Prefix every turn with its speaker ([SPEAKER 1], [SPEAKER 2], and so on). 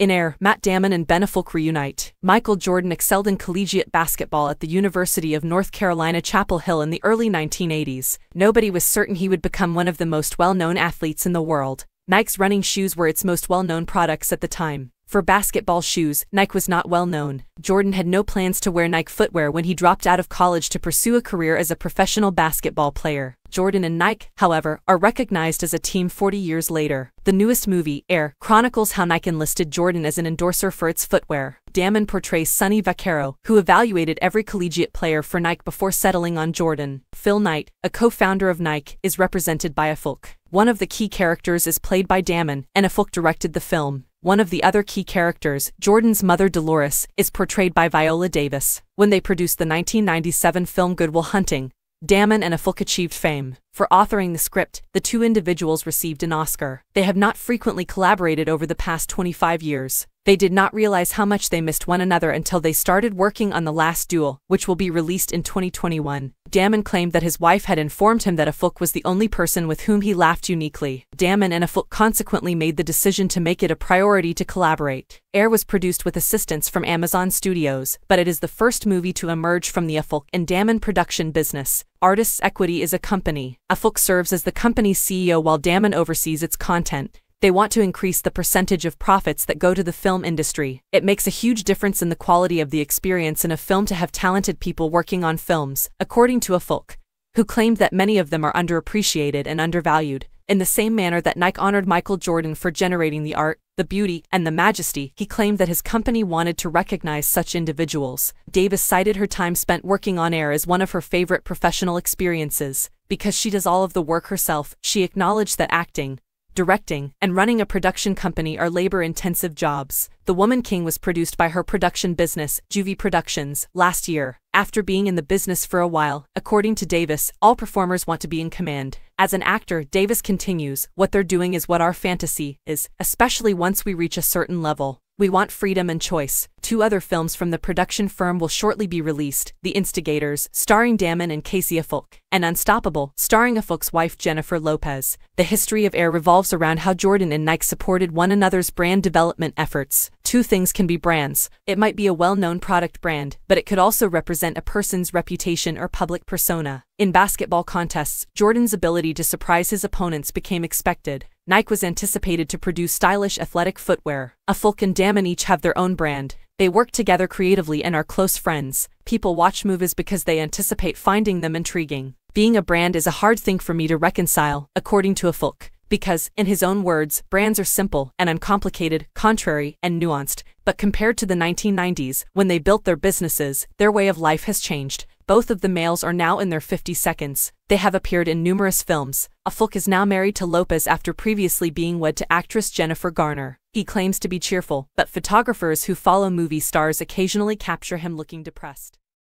[SPEAKER 1] In Air, Matt Damon and Ben Affleck reunite. Michael Jordan excelled in collegiate basketball at the University of North Carolina, Chapel Hill in the early 1980s. Nobody was certain he would become one of the most well-known athletes in the world. Nike's running shoes were its most well-known products at the time. For basketball shoes, Nike was not well known. Jordan had no plans to wear Nike footwear when he dropped out of college to pursue a career as a professional basketball player. Jordan and Nike, however, are recognized as a team 40 years later. The newest movie, Air, chronicles how Nike enlisted Jordan as an endorser for its footwear. Damon portrays Sonny Vaccaro, who evaluated every collegiate player for Nike before settling on Jordan. Phil Knight, a co-founder of Nike, is represented by Affleck. One of the key characters is played by Damon, and Affleck directed the film. One of the other key characters, Jordan's mother Dolores, is portrayed by Viola Davis. When they produced the 1997 film Good Will Hunting, Damon and Affleck achieved fame. For authoring the script, the two individuals received an Oscar. They have not frequently collaborated over the past 25 years. They did not realize how much they missed one another until they started working on The Last Duel, which will be released in 2021. Damon claimed that his wife had informed him that Affleck was the only person with whom he laughed uniquely. Damon and Affleck consequently made the decision to make it a priority to collaborate. Air was produced with assistance from Amazon Studios, but it is the first movie to emerge from the Affleck and Damon production business. Artists Equity is a company. Affleck serves as the company's CEO while Damon oversees its content. They want to increase the percentage of profits that go to the film industry. It makes a huge difference in the quality of the experience in a film to have talented people working on films, according to Affleck, who claimed that many of them are underappreciated and undervalued. In the same manner that Nike honored Michael Jordan for generating the art, the beauty, and the majesty, he claimed that his company wanted to recognize such individuals. Davis cited her time spent working on Air as one of her favorite professional experiences. Because she does all of the work herself, she acknowledged that acting, directing, and running a production company are labor-intensive jobs. The Woman King was produced by her production business, Juvie Productions, last year. After being in the business for a while, according to Davis, all performers want to be in command. As an actor, Davis continues, "What they're doing is what our fantasy is, especially once we reach a certain level. We want freedom and choice." Two other films from the production firm will shortly be released: The Instigators, starring Damon and Casey Affleck, and Unstoppable, starring Affleck's wife Jennifer Lopez. The history of Air revolves around how Jordan and Nike supported one another's brand development efforts. Two things can be brands. It might be a well-known product brand, but it could also represent a person's reputation or public persona. In basketball contests, Jordan's ability to surprise his opponents became expected. Nike was anticipated to produce stylish athletic footwear. Affleck and Damon each have their own brand. They work together creatively and are close friends. People watch movies because they anticipate finding them intriguing. Being a brand is a hard thing for me to reconcile, according to Affleck, because, in his own words, brands are simple and uncomplicated, contrary, and nuanced. But compared to the 1990s, when they built their businesses, their way of life has changed. Both of the males are now in their 50s. They have appeared in numerous films. Affleck is now married to Lopez after previously being wed to actress Jennifer Garner. He claims to be cheerful, but photographers who follow movie stars occasionally capture him looking depressed.